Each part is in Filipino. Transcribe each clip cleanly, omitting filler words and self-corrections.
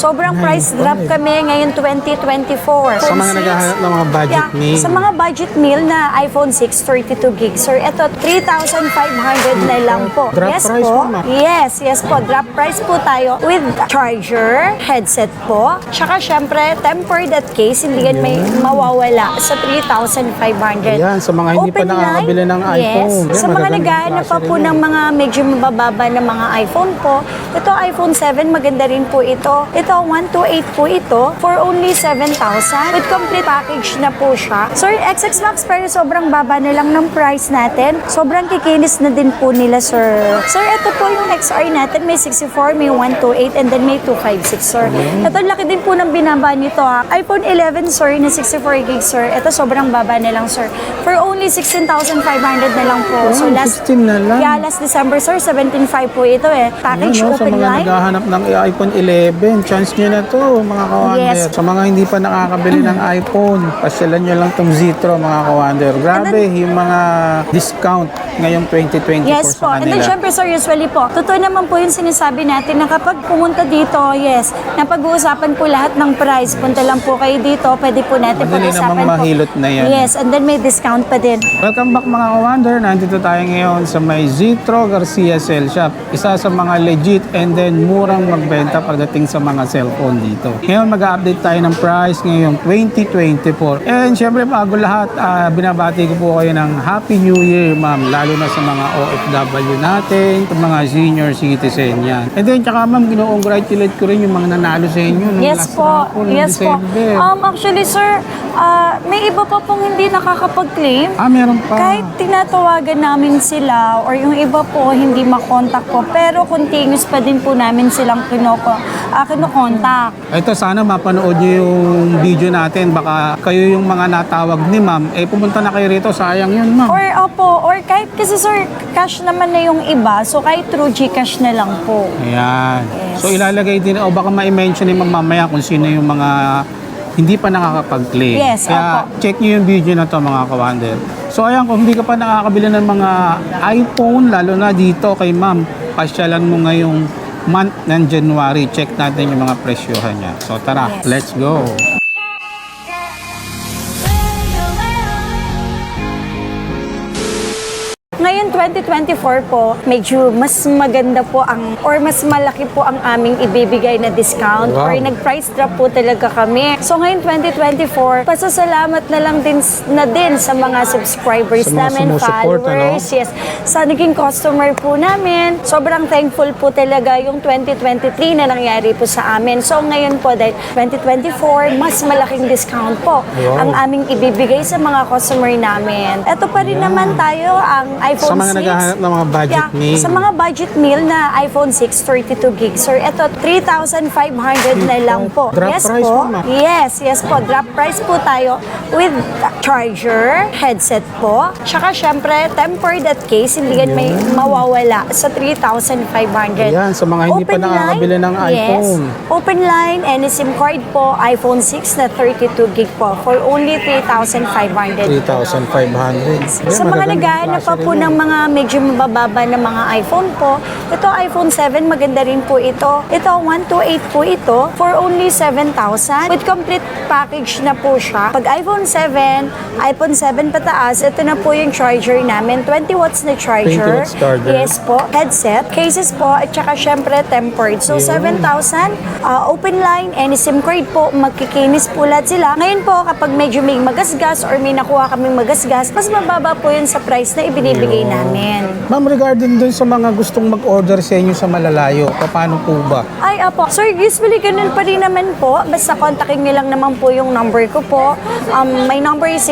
Sobrang price drop kami ngayon 2024. Sa mga naghahanap ng mga budget meal. Sa mga budget meal na iPhone 6 32 gig, sir, ito 3,500 na lang po. Drop Yes price po. po, ma'am. Yes po. Drop price po tayo with charger, headset po. Tsaka syempre, tempered at case, hindi yan may mawawala sa 3,500. Ayan, sa mga hindi pa Open nakakabili line, ng iPhone. Yes. Ayan, Sa mga magagandang naghahanap pa klase po rin ng yan. mga medyo mabababa na mga iPhone po, ito iPhone 7, maganda rin po ito. Ito 128 po ito for only 7,000 with complete package na po siya. Sir, XX Max pero sobrang baba na lang ng price natin. Sobrang kikinis na din po nila, sir. Sir, ito po yung XR natin. May 64, may 128, and then may 256, sir. Ito, laki din po ng binaba nito, ha. iPhone 11, sir, na 64 gig, sir. Ito, sobrang baba na lang, sir. For only 16,500 na lang po. So, 16 na lang. Yeah, last December, sir, 17.5 po ito, eh. Package Ayan, no, sa open mga line. naghahanap ng iPhone 11, chance nyo na to, mga kawander. Yes. Sa mga hindi pa nakakabili ng iPhone, pasyalan nyo lang tong Zitro, mga kawander. Grabe, yung mga discount ngayong 2024 Yes po. sa And then, kanila. syempre, sir, usually po, totoo naman po yung sinasabi natin na kapag pumunta dito, yes, napag-uusapan po lahat ng price. Punta lang po kayo dito, pwede po natin Madali pag-usapan namang mahilot na yan. Yes, and then may discount pa din. Welcome back mga kawander. Nandito tayo ngayon sa may Zitro Garcia Cell Shop. Isa sa mga legit and then murang magbenta pagdating sa mga cellphone dito. Ngayon mag-update tayo ng price ngayong 2024. And syempre bago lahat, binabati ko po kayo ng Happy New Year, ma'am. Lalo na sa mga OFW natin, sa mga senior citizen yan. And then tsaka ma'am, gino-congratulate ko rin yung mga nanalo sa inyo nung Yes last po. raffle ng Yes po. December. Actually, sir, may iba pa pong hindi nakakapag-claim. Meron pa. Kahit tinatawagan namin sila or yung iba po hindi makontak po, pero continuous pa din po namin silang kinokontak. Ito, sana mapanood nyo yung video natin. Baka kayo yung mga natawag ni ma'am. Pumunta na kayo rito. Sayang yun, ma'am. Or kahit kasi sir, cash naman na yung iba, so kahit through GCash na lang po. Ayan. Yes. So, ilalagay din, o baka ma-mention ni ma'am mamaya kung sino yung mga hindi pa nakakapag-claim. Yes, Kaya, opo. check nyo yung video na to mga kawander. So, ayan, kung hindi ka pa nakakabili ng mga iPhone, lalo na dito kay ma'am, pasyalan mo ngayong month ng January. Check natin yung mga presyohan niya. So, tara, Yes. let's go. Ngayon 2024 po, medyo mas maganda po or mas malaki po ang aming ibibigay na discount Wow. or nag-price drop po talaga kami. So ngayon 2024, pasasalamat na lang din sa mga subscribers Sa mga namin, sumusupport, followers, yes, sa naging customer po namin. Sobrang thankful po talaga yung 2023 na nangyari po sa amin. So ngayon po dahil 2024, mas malaking discount po Wow. ang aming ibibigay sa mga customer namin. Ito pa rin naman tayo ang iPhone Sa mga 6. naghahanap ng mga budget meal. Sa mga budget meal na iPhone 6 32 gig, sir, ito 3,500 na lang po. Drop Yes price po. po, ma'am. Yes po. Drop price po tayo with charger, headset po. Tsaka syempre, tempered at case, hindi yan may mawawala sa 3,500. Ayan, sa mga hindi pa Open nakakabili line, ng yes. iPhone. Open line, any SIM card po, iPhone 6 na 32 gig po for only 3,500. 3,500. Sa mga naghahanap pa po ng mga medyo mabababa na mga iPhone po, ito iPhone 7, maganda rin po ito. Ito 128 po ito for only 7,000 with complete package na po siya. Pag iPhone 7 pataas, ito na po yung charger namin. 20 watts na 20 charger. watts charger. Yes po. Headset, cases po, at saka syempre tempered. So 7,000, open line, any SIM card po, magkikinis po lahat sila. Ngayon po, kapag medyo may magasgas or may nakuha kaming magasgas, mas mababa po yun sa price na ibinibigay namin. Ma'am, regarding dun sa mga gustong mag-order sa inyo sa malalayo, paano po ba? Ay, apo. Sir, usually ganun pa rin naman po. Basta kontakin niyo lang naman po yung number ko po. My number is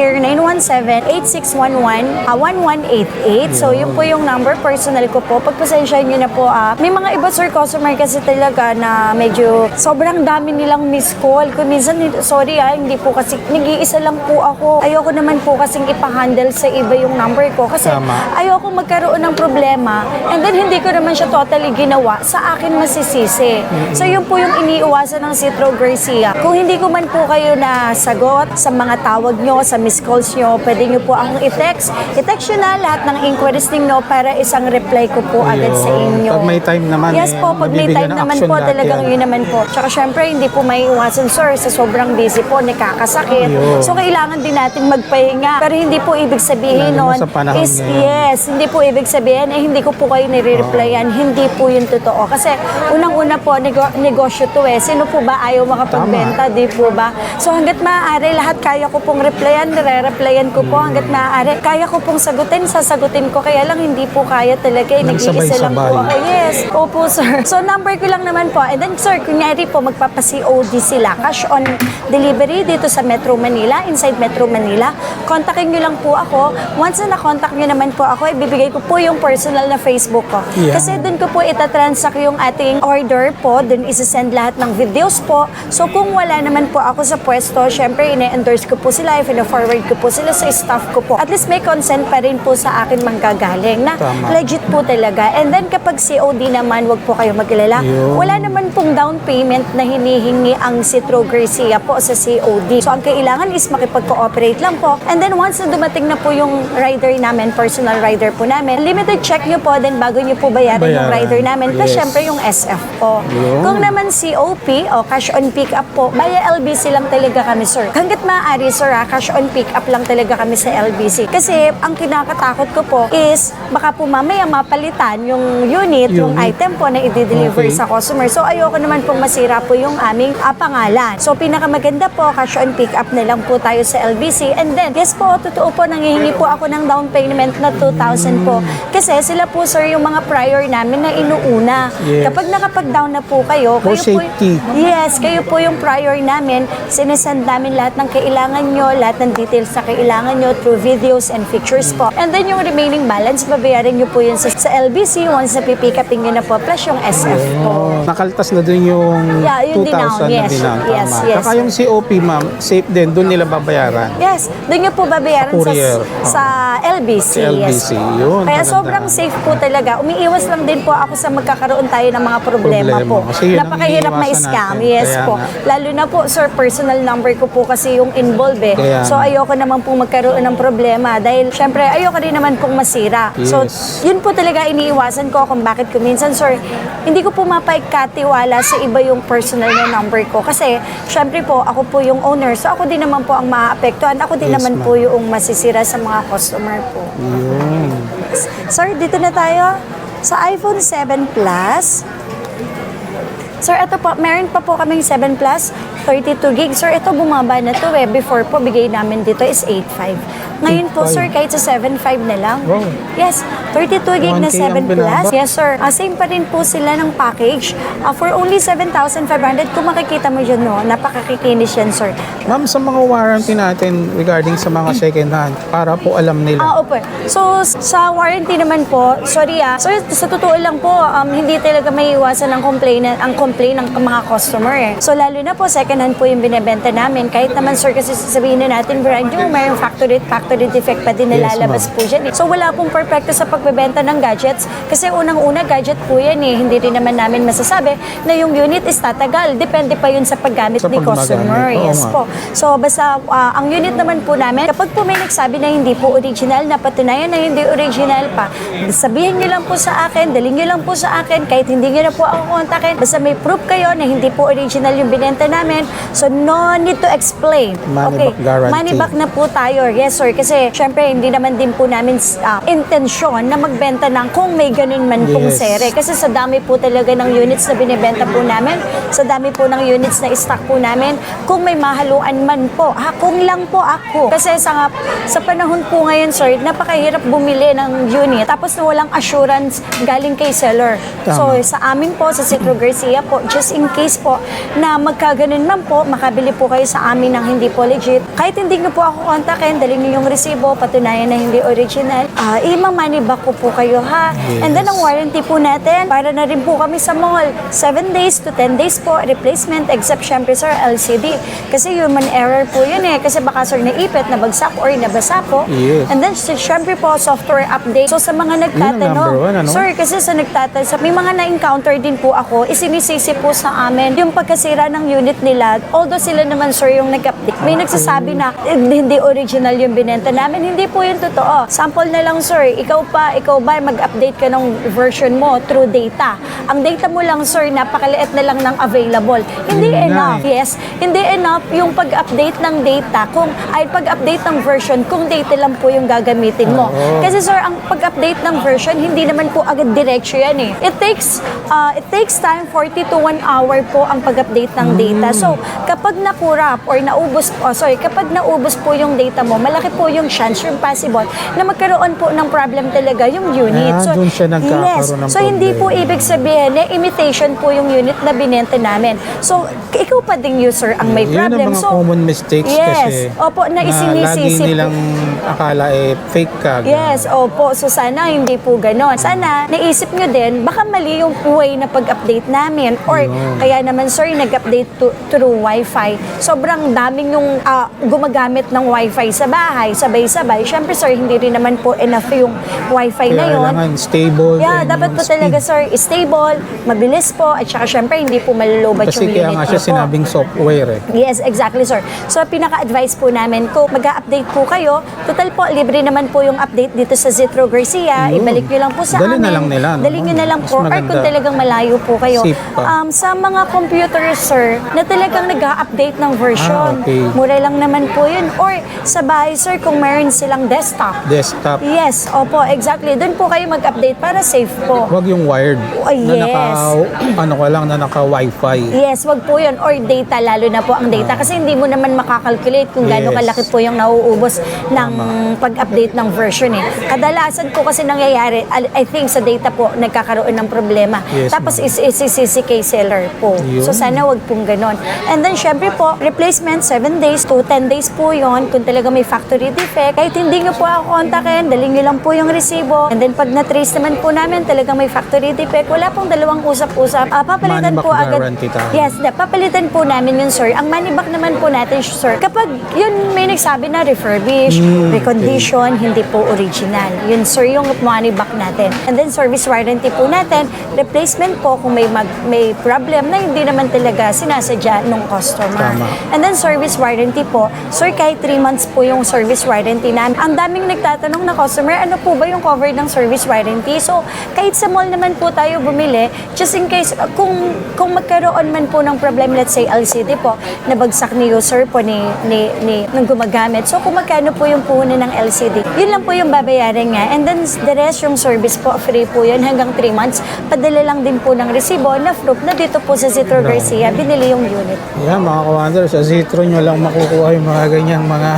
0917-8611-1188. So, yun po yung number. Personal ko po. Pagpasensya niyo na po. May mga iba, sir, customer kasi talaga na medyo sobrang dami nilang miss call. Kung minsan, sorry hindi po kasi, nag-iisa lang po ako. Ayoko naman po kasing ipahandle sa iba yung number ko. Kasi Tama. ayoko magkaroon ng problema and then hindi ko naman siya totally ginawa, sa akin masisisi. So yun po yung iniiwasan ng Citro Garcia. Kung hindi ko man po kayo nasagot sa mga tawag nyo, sa missed calls nyo, pwede nyo po akong i-text. I-text nyo na lahat ng inquiries ninyo para isang reply ko po agad sa inyo. Pag may time naman, Yes po, pag may mabibigyan time ng naman action po, lahat talagang yan. yun naman po. Tsaka syempre, hindi po may iwasan, sir, sa sobrang busy po, nakakasakit. Ayun. So, kailangan din natin magpahinga. Pero hindi po ibig sabihin Lalo na nun sa panahon is, ngayon. yes, hindi po ibig sabihin, hindi ko po kayo nire-replyan. Hindi po yun totoo. Kasi, unang-una po, negosyo to eh. Sino po ba ayaw makapagbenta, di po ba? So, hanggat maaari, lahat kaya ko pong replyan, nire-replyan ko po. Hanggat maaari, kaya ko pong sagutin, sasagutin ko. Kaya lang, hindi po kaya talaga. Nag-iisa lang po sabay-sabay. ako. Yes. Opo, sir. So, number ko lang naman po. And then, sir, kunyari po, magpapa-COD sila. Cash on delivery dito sa Metro Manila, inside Metro Manila. Kontakin nyo lang po ako. Once na na-contact nyo naman po ako, ibibigay ko po yung personal na Facebook ko. Yeah. Kasi doon ko po itatransact yung ating order po. Doon isasend lahat ng videos po. So, kung wala naman po ako sa pwesto, syempre, ine-endorse ko po sila, ine-forward ko po sila sa staff ko po. At least may consent pa rin po sa akin manggagaling na Tama. legit po talaga. And then, kapag COD naman, wag po kayo mag-alala. Yun. Wala naman pong down payment na hinihingi ang Citro Garcia po sa COD. So, ang kailangan is makipag-cooperate lang po. And then, once na dumating na po yung rider namin, personal rider po namin, limited check nyo po, then bago nyo po bayaran yung rider namin. Plus, Yes. syempre, yung SF po. Yun. Kung naman COP o cash on pick up po, via LBC lang talaga kami, sir. Hanggat maaari, sir, cash on pick up lang talaga kami sa LBC. Kasi, ang kinakatakot ko po is, baka po mamaya mapalitan yung unit, yung item po na i-deliver Okay. sa customer. So, ayoko naman pong masira po yung aming pangalan. So, pinakamaganda po, cash on pick up na lang po tayo sa LBC. And then, yes po, totoo po, nangihingi po ako ng down payment na 2,000 po. Kasi sila po, sir, yung mga prior namin na inuuna. Yes. Kapag nakapag-down na po kayo, For kayo po, safety. yes, kayo po yung prior namin. Sinesend namin lahat ng kailangan nyo, lahat ng details na kailangan nyo through videos and pictures po. And then yung remaining balance, babayaran nyo po yun sa LBC once na pipick upin nyo na po, plus yung SF po. Nakaltas na dun yung Yeah, yung 2,000 dinaon. Yes, na dinaon. yes, Tama. yes. Saka yung COP, ma'am, safe din. Doon nila babayaran. Yes, doon nyo po babayaran Sa courier. sa LBC. Sa LBC, yun, Kaya maganda. sobrang safe po talaga. Umiiwas lang din po ako sa magkakaroon tayo ng mga problema Problema. po. Kasi yun ang Napakahirap iniiwasan ma-scam. natin. Yes Kaya po. nga. Lalo na po, sir, personal number ko po kasi yung involved eh. Kaya So nga. ayoko naman pong magkaroon ng problema dahil syempre ayoko rin naman pong masira. So Yes. yun po talaga iniiwasan ko kung bakit ko minsan, sir, hindi ko po mapagkatiwala sa iba yung personal na number ko. Kasi syempre po, ako po yung owner. So ako din naman po ang maapektuhan. Ako din Yes, naman ma'am. po yung masisira sa mga customer po. Yun. Sir, dito na tayo sa iPhone 7 Plus. Sir, ito po, meron pa po kaming 7 Plus, 32 gig. Sir, ito bumaba na to eh. Before po, bigay namin dito is 8.5. Ngayon po, 8.5. sir, kahit sa 7.5 na lang. Wow. Yes, 32 gig na 1K 7 ang Plus. binaba. Yes, sir. Same pa rin po sila ng package. For only 7,500, kung makikita mo dyan, no, napakakikinis yan, sir. Ma'am, sa mga warranty natin regarding sa mga second hand, para po alam nila. Opo. So, sa warranty naman po, sorry sir, sa totoo lang po, hindi talaga may iwasan ang complaint ng mga customer eh. So, lalo na po, second hand po yung binibenta namin. Kahit naman, sir, kasi sasabihin na natin, brand new, may factory defect pa din Yes, nalalabas ma'am. po dyan eh. So, wala pong perfecto sa pagbebenta ng gadgets kasi unang-una, gadget po yan eh. Hindi rin naman namin masasabi na yung unit is tatagal. Depende pa yun sa paggamit Sa ni pagmagamit. customer. Oo Yes nga. po. So, basta ang unit naman po namin, kapag po may nagsabi na hindi po original, na patunayan na hindi original pa, sabihin nyo lang po sa akin, dalhin nyo lang po sa akin, kahit hindi nyo na po ako kontakin, basta may proof kayo na hindi po original yung binenta namin, so no need to explain. Money back guarantee. Money back na po tayo. Yes, sir. Kasi, syempre, hindi naman din po namin intensyon na magbenta ng kung may ganun man pong Yes. sere. Kasi sa dami po talaga ng units na binibenta po namin, sa dami po ng units na stock po namin, kung may mahaluan man po, kung lang po ako. Kasi sa panahon po ngayon, sir, napakahirap bumili ng unit tapos na walang assurance galing kay seller. Tama. So, sa amin po, sa Citro Garcia po, just in case po na magkaganon man po, makabili po kayo sa amin ng hindi po legit. Kahit hindi nyo po ako kontakin, dalhin nyo yung resibo, patunayan na hindi original, i-money back ko po kayo ha. Yes. And then ang warranty po natin, para na rin po kami sa mall, 7 days to 10 days po, replacement, except syempre sir, LCD. Kasi human error po yun eh. Kasi baka sir naipit, nabagsak or nabasa po. Yes. And then syempre po, software update. So sa mga nagtatanong, number one, ano? sir, kasi sa nagtatanong, may mga na-encounter din po ako, isinisisi po sa amin yung pagkasira ng unit nila. Although sila naman sir yung nag-update. May nagsasabi na hindi original yung binenta namin. Hindi po yun totoo. Sample na lang sir, ikaw ba mag-update ka ng version mo through data. Ang data mo lang sir, napakaliit na lang ng available. Hindi Yun nga enough. Yes, hindi enough yung pag-update ng data pag-update ng version kung data lang po yung gagamitin mo. Oo. Kasi sir, ang pag-update ng version, hindi naman po agad diretsyo yan eh. It takes time, 40 to 1 hour po ang pag-update ng data. So, kapag nakurap or kapag naubos po yung data mo, malaki po yung chance, yung possible, na magkaroon po ng problem talaga yung unit. Doon siya nagkakaroon ng So, hindi po problema. ibig sabihin na imitation po yung unit na binenta namin. So, ikaw pa ding user ang may Yun problem. ang mga So, common mistakes kasi. Opo, na isinisisi lagi nilang akala fake ka. Yes, opo. So sana hindi po ganon. Sana naisip nyo din, baka mali yung way na pag-update namin. Or kaya naman sir, nag-update through Wi-Fi. Sobrang daming yung gumagamit ng Wi-Fi sa bahay, sabay-sabay. Siyempre sir, hindi rin naman po enough yung Wi-Fi na yun. Kailangan stable. Yeah, and dapat po speed. talaga sir, stable, mabilis po, at saka syempre hindi po malulubat Kasi yung kaya unit nga siya niyo po. sinabing software eh. Yes, exactly, sir. So, pinaka-advise po namin, kung mag-update po kayo, total po, libre naman po yung update dito sa Zitro Garcia. Yun. Ibalik nyo lang po sa Dali amin. na lang nila, no? Dali nyo na lang Mas po. Or maganda. kung talagang malayo po kayo. Safe pa. Sa mga computers, sir, na talagang nag-update ng version. Okay. Mura lang naman po yun. Or sa bahay, sir, kung meron silang desktop. Desktop. Yes, opo, exactly. Doon po kayo mag-update para safe po. Huwag yung wired. Oh, yes. Na naka-wifi. Yes, wag po yun. Or data, lalo na po ang data. Kasi hindi mo naman makakalculate kung gaano Yes. kalaki po yung nauubos ng pag-update ng version eh. Kadalasan po kasi nangyayari, I think sa data po, nagkakaroon ng problema. Yes, Tapos isisisi kay seller po. Yun. So sana wag pong ganon. And then syempre po, replacement 7 days to 10 days po yon kung talaga may factory defect. Kahit hindi nyo po ako kontakin, daling nyo lang po yung resibo. And then pag na-trace naman po namin talagang may factory defect, wala pong dalawang usap-usap. Papalitan Money po back agad. guarantee tayo. Yes, papalitan po namin yun, sir. Ang money back naman po natin, sir, kapag yun may nagsabi na refurbish, recondition, hindi po original. Yun, sir, yung money back natin. And then service warranty po natin, replacement po kung may problem na hindi naman talaga sinasadya nung customer. Tama. And then service warranty po, sir, kahit 3 months po yung service warranty namin. Ang daming nagtatanong na customer, ano po ba yung covered ng service warranty? So, kahit sa mall naman po tayo bumili, just in case, kung magkaroon man po ng problem, let's say LCD po, nabagsak ni user po nung gumagamit. So, kung magkano po yung puhunan ng LCD, yun lang po yung babayaran nga. And then, the rest, yung service po, free po yun hanggang 3 months. Padala lang din po ng resibo na proof na dito po sa Zitro Garcia, binili yung unit. Yeah, mga kawander, sa Zitro nyo lang makukuha yung mga ganyang mga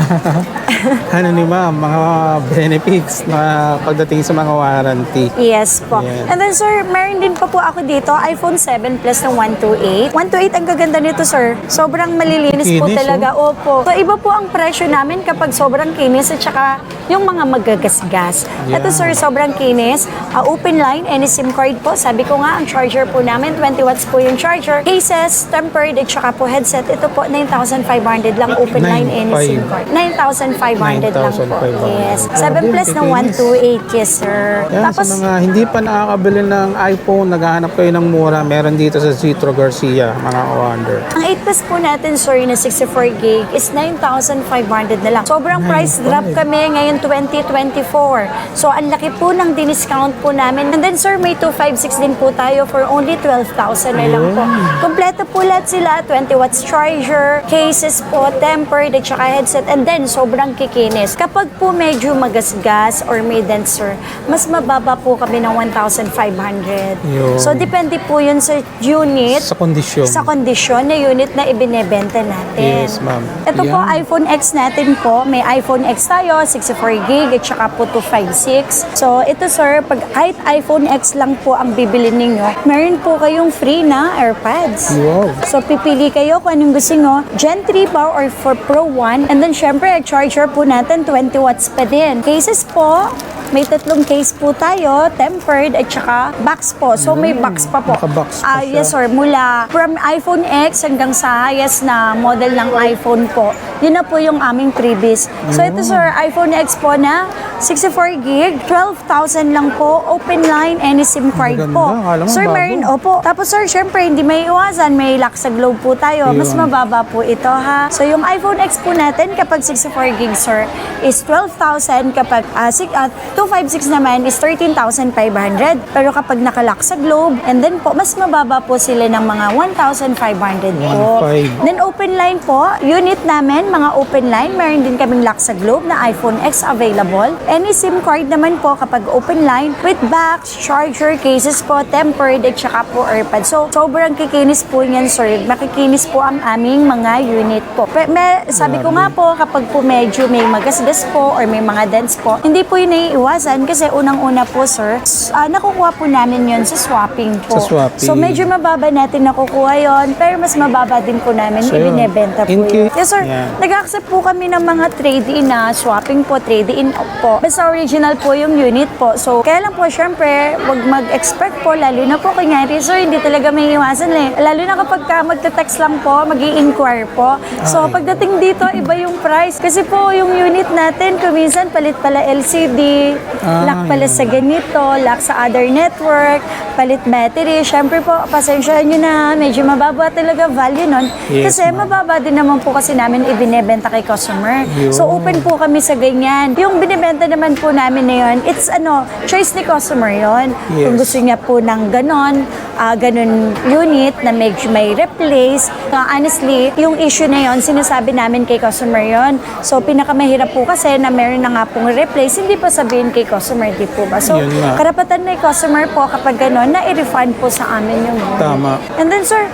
mga benefits na pagdating sa mga warranty. Yes po. Yes. And then sir, meron din pa po ako dito, iPhone 7 Plus ng 128. 128 ang gaganda nito sir. Sobrang malilinis po Kinis, talaga. Opo. So iba po ang presyo namin kapag sobrang kinis at saka yung mga magagasgas. Yeah. Ito sir, sobrang kinis. Open line, any SIM card po. Sabi ko nga, ang charger po namin, 20 watts po yung charger. Cases, tempered, at saka po headset. Ito po, 9,500 lang. Open line, any SIM card. 9,500 lang po. 9,500. Yes. 7 Plus ng 128. Yes sir. Yan, Tapos, sa mga hindi pa nakakabili ng iPhone, naghahanap kayo ng mura, meron dito sa Zitro Garcia, mga kawander. ang 8 Plus po natin, sir, na 64 gig is 9,500 na lang. Sobrang price drop kami ngayon 2024. So, ang laki po ng diniscount po namin. And then, sir, may 256 din po tayo for only 12,000 na lang po. Kompleto po lahat sila. 20 watts charger, cases po, tempered, at saka headset. And then, sobrang kikinis. Kapag po medyo magasgas or may dent, sir, mas mababa po kami ng 1,500. Yun. So, depende po yun sa unit. Sa kondisyon. Sa kondisyon na unit na ibinebenta natin. Yes, ma'am. Ito po, Yan. iPhone X natin po. May iPhone X tayo, 64 gig, at saka po 256. So, ito sir, pag kahit iPhone X lang po ang bibili ninyo, meron po kayong free na AirPods. Wow. So, pipili kayo kung anong gusto nyo. Gen 3 ba or for Pro 1. And then, syempre, charger po natin, 20 watts pa din. Cases po, May 3 case po tayo, tempered at saka box po. So may box pa po. Naka-box pa siya. Yes sir, mula from iPhone X hanggang sa highest na model ng iPhone po. Yun na po yung aming freebies. So ito sir, iPhone X po na 64 gig, 12,000 lang po, open line, any SIM card Maganda, po. akala mo Sir, bago. meron, opo. Tapos sir, syempre, hindi may iwasan, may lock sa globe po tayo. Mas Yun. mababa po ito ha. So yung iPhone X po natin, kapag 64 gig sir, is 12,000. Kapag 256 naman is 13,500. Pero kapag nakalock sa globe, and then po, mas mababa po sila ng mga 1,500 po. 1,500. Then open line po, unit namin, mga open line, meron din kaming lock sa globe na iPhone X available. Any SIM card naman po kapag open line with box, charger, cases po, tempered at saka po AirPods. So, sobrang kikinis po niyan, sir. Makikinis po ang aming mga unit po. Sabi ko nga po, kapag po medyo may magasgas po or may mga dents po, hindi po yun naiiwasan kasi unang-una po, sir, nakukuha po namin yun sa swapping po. Sa swapping. So, medyo mababa natin nakukuha yon, pero mas mababa din po namin So, yun. ibinebenta po In yun. case- Yes, sir. Yeah. Nag-accept po kami ng mga trade-in na swapping po, trade-in po. Basta original po yung unit po. So, kaya lang po, syempre, wag mag-expect po, lalo na po, kunyari, sir, hindi talaga may iwasan eh. Lalo na kapag ka magte-text lang po, mag-i-inquire po. So, pagdating dito, iba yung price. Kasi po, yung unit natin, kuminsan, palit pala LCD, lock pala yun. sa ganito, lock sa other network, palit battery. Syempre po, pasensyahan nyo na, medyo mababa talaga value nun. Yes, Kasi ma'am. mababa din naman po kasi namin ibinebenta kay customer. Yun. So, open po kami sa ganyan. Yung binibenta naman po namin na yun, it's choice ni customer yon. Yes. Kung gusto niya po ng ganon unit na may replace. Honestly, yung issue na yon, sinasabi namin kay customer yon. So, pinakamahirap po kasi na meron na nga pong replace, hindi pa sabihin kay customer, di po ba? So, Yun nga. karapatan na customer po kapag ganon, na i-refund po sa amin yung unit. Tama. And then sir,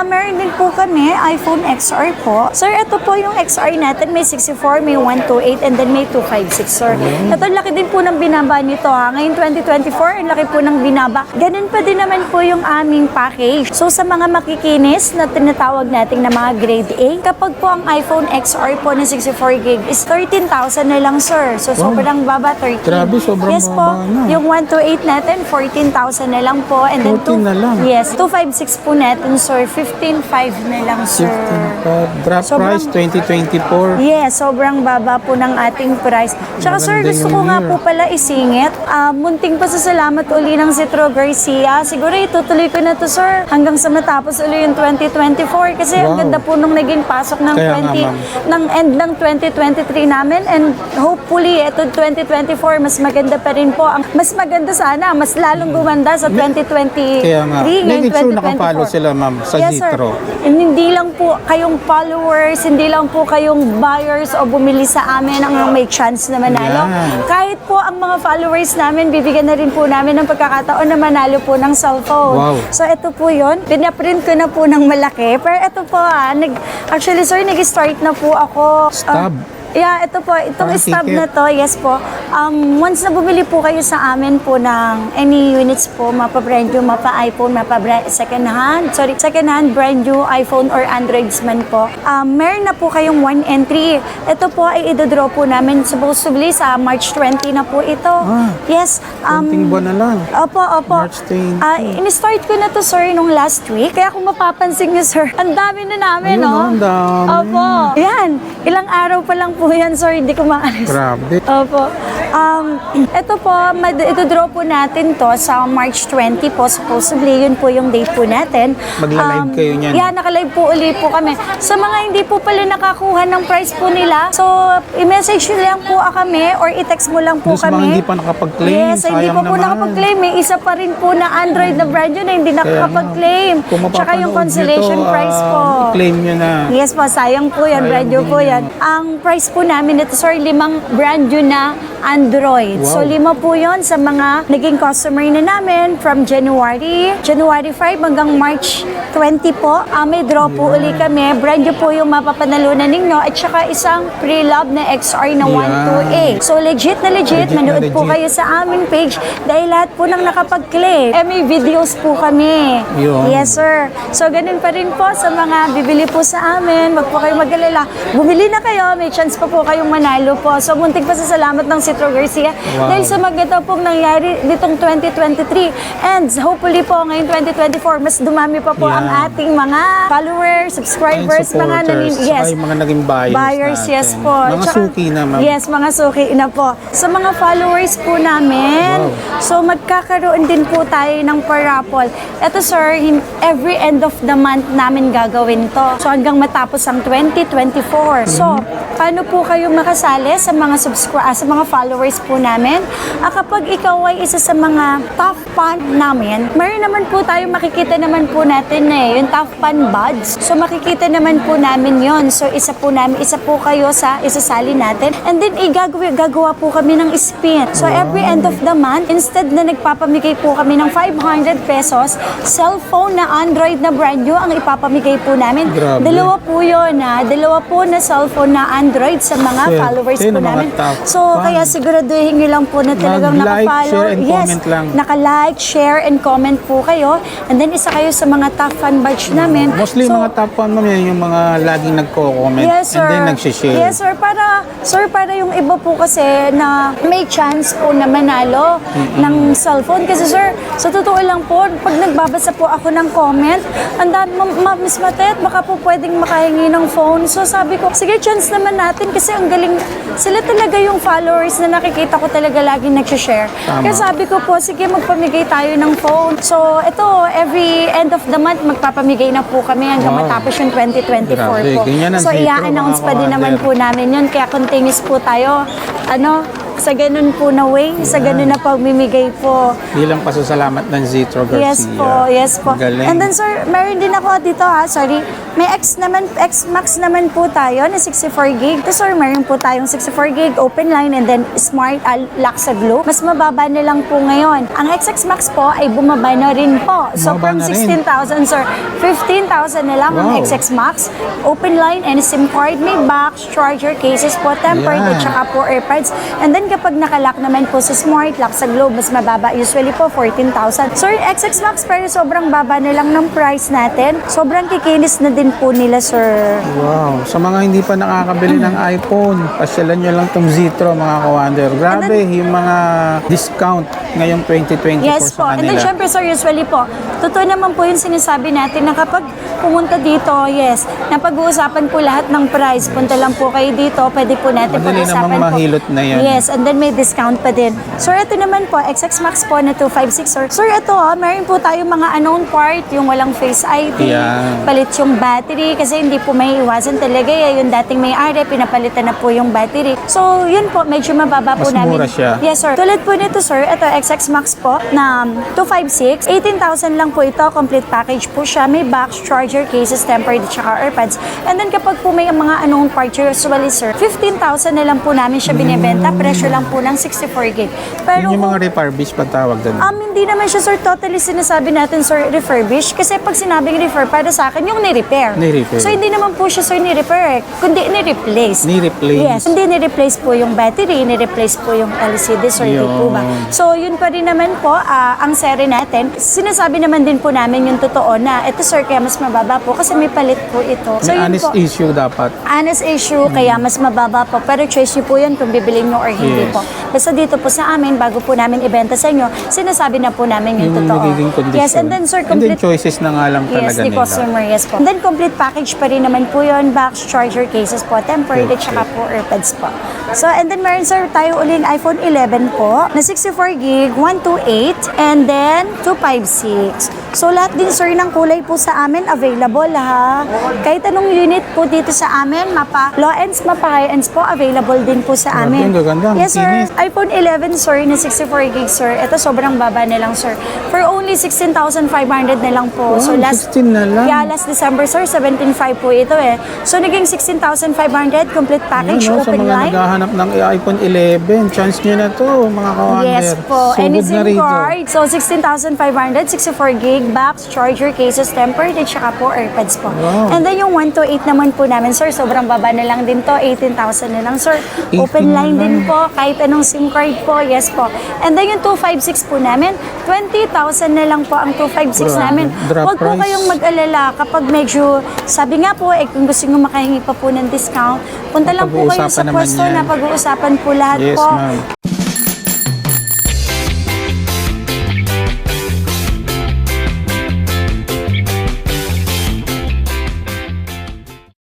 meron din po kami iPhone XR po. Sir, ito po yung XR natin. May 64, may 128, and then may 256, sir. Ito, laki din po ng binaba nito ha. Ngayon 2024, ang laki po ng binaba. Ganun pa din naman po yung aming package. So sa mga makikinis na tinatawag nating na mga grade A, kapag po ang iPhone XR po na 64 gig is 13,000 na lang, sir. So sobrang baba, 13. Grabe, sobrang yes po, baba na. yung 128 natin, 14,000 na lang po. And then 14 na lang. Yes, 256 po natin, sir. 15,500 na lang, sir. 15 drop Sobrang- price 2024. Yes, sobrang baba po ng ating price. Tsaka sir, Maganda gusto yung ko nga year. po pala isingit. Munting pasasalamat uli ng Citro Garcia. Siguro itutuloy ko na to, sir, hanggang sa matapos uli yung 2024. Kasi ang Wow. ganda po nung naging pasok ng Kaya nga, ma'am. ng end ng 2023 namin. And hopefully, ito 2024, mas maganda pa rin po. Mas maganda sana, mas lalong gumanda sa 2023. Kaya nga. ngayon Make sure 2024. nakapalo sila, ma'am, sa Yes, sir. Zitro. And hindi lang po kayong followers, hindi lang po kayong buyers o bumili sa amin ang may chance na manalo. Yan. Kahit po ang mga followers namin, bibigyan na rin po namin ng pagkakataon na manalo po ng cellphone. Wow. So ito po yun. Pinaprint ko na po ng malaki. Pero ito po actually sir, nag-start na po ako. Stub? Yeah, ito po. Itong Parang stub ticket. na to, yes po. Once na bumili po kayo sa amin po ng any units po, mapa-brand new, mapa-iPhone, second hand, brand new iPhone or Androids man po, meron na po kayong 1 entry. Ito po ay idodraw po namin supposedly sa March 20 na po ito. Yes. Konting buwan na lang. Opo. March 20. In-start ko na to, sir, nung last week. Kaya kung mapapansin niyo, sir, ang dami na namin, Ayun, no? ang dami. Opo. Yan. Ilang araw pa lang po yan, sir. Hindi ko maalis. Grabe. Opo. Ito po, ito-draw po natin to sa March 20 po, supposedly. Yun po yung date po natin. Magla-live kayo niyan. Yeah, naka-live po uli po kami. Sa mga hindi po pala nakakuha ng price po nila, so, i-message nyo lang po kami or i-text mo lang po Doon sa mga kami. hindi pa nakapag-claim, Yes, hindi sayang pa po naman. nakapag-claim. May isa pa rin po na Android na brand yun na hindi nakakapag-claim. Kung Tsaka yung mapapanood cancellation nyo to, price po. i-claim nyo na. Yes po, sayang po yan, Sayang brand new din po yan. yan. Ang price po namin ito, sir, 5 brand new na Android. Wow. So 5 po yon sa mga naging customer na namin from January 5 hanggang March 20 po. May draw po uli kami. Brand new po yung mapapanalunan ninyo at saka isang pre-love na XR na 128. So legit na legit. Legit na Manood po legit. kayo sa aming page dahil lahat po nang nakapag-claim. May videos po kami. Yun. Yes, sir. So, ganun pa rin po sa mga bibili po sa amin. Wag po kayo mag-alala. Bumili na kayo. May chance chance pa po kayong manalo po. So, muntik pa sa salamat ng Citro Garcia Wow. dahil sa maganda pong nangyari ditong 2023. And hopefully po ngayong 2024, mas dumami pa po Yan. ang ating mga followers, subscribers, And mga supporters, yes. saka yung mga naging buyers natin. Yes po. Mga Tsaka- suki na, ma'am. Yes, mga suki na po. Sa mga followers po namin, Wow. so magkakaroon din po tayo ng parapol. Ito sir, every end of the month namin gagawin to. So hanggang matapos ang 2024. So, paano po kayo makasali sa mga sa mga followers po namin? Kapag ikaw ay isa sa mga top fan namin, meron naman po tayo makikita naman po natin yung top fan buds. So makikita naman po namin yon. So isa po kayo sa isasali natin. And then gagawa po kami ng spin. So every end of the month, instead na nagpapamigay po kami ng 500 pesos, cellphone na Android na brand new ang ipapamigay po namin. Grabe. Dalawa po yun dalawa po na cellphone na Android sa mga Swerte, followers po mga namin. top So fan. kaya siguraduhin nyo lang po na talagang Mag-like, nakafollow. share, and Yes, comment lang. naka-like, share, and comment po kayo. And then isa kayo sa mga top fan badge namin. Mostly So, mga top fan, ma'am, yan yung mga laging nagko-comment Yes, sir. and then nagsishare. Yes, sir. Para yung iba po kasi na may chance po na manalo ng cellphone. Kasi, sir, sa totoo lang po, pag nagbabasa po ako ng comment, Miss Matet, baka po pwedeng makahingi ng phone. So, sabi ko, sige, chance naman natin kasi ang galing. Sila talaga yung followers na nakikita ko talaga laging nagsishare. Tama. Kaya sabi ko po, sige, magpamigay tayo ng phone. So, ito, every end of the month, magpapamigay na po kami hanggang Wow. matapos yung 2024 Grabe, po. ganyan ang So, Citro, i-announce mga pa din naman kawander. po namin yun. Kaya continuous po tayo, sa ganun po na way, sa ganun na pagmimigay po. Bilang pasasalamat ng Zitro Garcia. Yes po. Galing. And then sir, meron din ako dito sorry. May X Max naman po tayo na 64 gig. Ito sir, meron po tayong 64 gig open line and then smart lock sa Glow. Mas mababa na lang po ngayon. Ang XX Max po ay bumaba na rin po. So Bumaba from na rin. 16,000 sir, 15,000 na lang ang Wow. XX Max. Open line and SIM card, may box, charger, cases po, tempered Yan. at saka po AirPods. And then kapag nakalock naman po sa smart lock sa Globe, mas mababa. Usually po 14,000. Sir, XX Max pero sobrang baba na lang ng price natin. Sobrang kikinis na din po nila, sir. Wow. Sa mga hindi pa nakakabili ng iPhone, pasyalan nyo lang tong Zitro, mga kawander. Grabe, yung mga discount ngayong 2024 Yes po. sa And then kanila. syempre sir, usually po, totoo naman po yung sinasabi natin na kapag pumunta dito, yes, napag-uusapan po lahat ng price. Punta lang po kayo dito, pwede po natin Madali pag-usapan namang po. mahilot na yan. Yes, and then may discount pa din. Sir, ito naman po, XX Max po na 256, sir. Sir, ito meron po tayong mga unknown part, yung walang Face ID, Yan. palit yung battery, kasi hindi po may iwasan talaga. Yung dating may-ari, pinapalitan na po yung battery. So, yun po, medyo mababa po Mas namin. mura siya. Yes, sir. Tulad po nito, sir, ito XX Max po na 256, 18,000 lang po ito, complete package po siya. May box, charger, cases, tempered, at saka AirPods. And then kapag po may mga unknown part, usually, sir, 15,000 na lang po namin siya binibenta. Presyo lang po ng 64 gig. Pero Yun yung mga kung- refurbished pa tawag doon. hindi naman siya, sir, totally sinasabi natin, sir, refurbish. Kasi pag sinabing refer, para sa akin, yung ni-repair. Ni-repair. So, hindi naman po siya, sir, ni-repair, kundi ni-replace. Ni-replace. Yes, hindi ni-replace po yung battery, ni-replace po yung LCD, sir, hindi po ba? Yun. So, yun pa rin naman po, ang seri natin. Sinasabi naman din po namin yung totoo na, ito, sir, kaya mas mababa po kasi may palit po ito. So, May yun honest po. issue dapat. Honest issue, kaya mas mababa po. Pero choice niyo po yun kung bibilin nyo or hindi Yes. po. Basta dito po sa amin, bago po namin ibenta sa inyo, sinasabi na po namin yung Yung totoo. nagiging condition. Yes, and then sir, And then complete... choices na nga lang Yes, talaga the nila. customer, yes po. And then complete package pa rin naman po yun, box, charger, cases po, tempered, at saka po AirPods po. So, and then meron sir tayo uling iPhone 11 po, na 64 gig, 128, and then 256. So, lahat din sir ng kulay po sa amin available ha. Kahit anong unit po dito sa amin, mapa low ends, mapa high ends po, available din po sa Grabe, amin. ang gaganda, ang Yes sir, kinis. iPhone 11 sir, na 64 gig sir. Ito sobrang baba na lang sir. For only 16,500 na lang po. So, Wow, last 16 na lang. Yeah, last December, sir, 17.5 po ito eh. So, naging 16,500, complete package, Yan, no, sa open mga line. naghahanap ng iPhone 11, chance nyo na to, mga kawander. Yes po, any Sugod na SIM rito. card. So, 16,500, 64 gig, box, charger, cases, tempered, at saka po AirPods po. Wow. And then yung 128 naman po namin, sir, sobrang baba na lang din to, 18,000 na lang, sir. 18 Open line na din lang. po, kahit anong SIM card po, yes po. And then yung 256 po namin, 20,000 na lang po ang 256 Grabe. namin. Drop Huwag po price. kayong mag-alala kapag medyo, sabi nga po, kung gusto nyo makahingi pa po ng discount, punta lang po kayo Pag-uusapan sa naman pwesto yan. na pag-uusapan po lahat Yes, po. ma'am.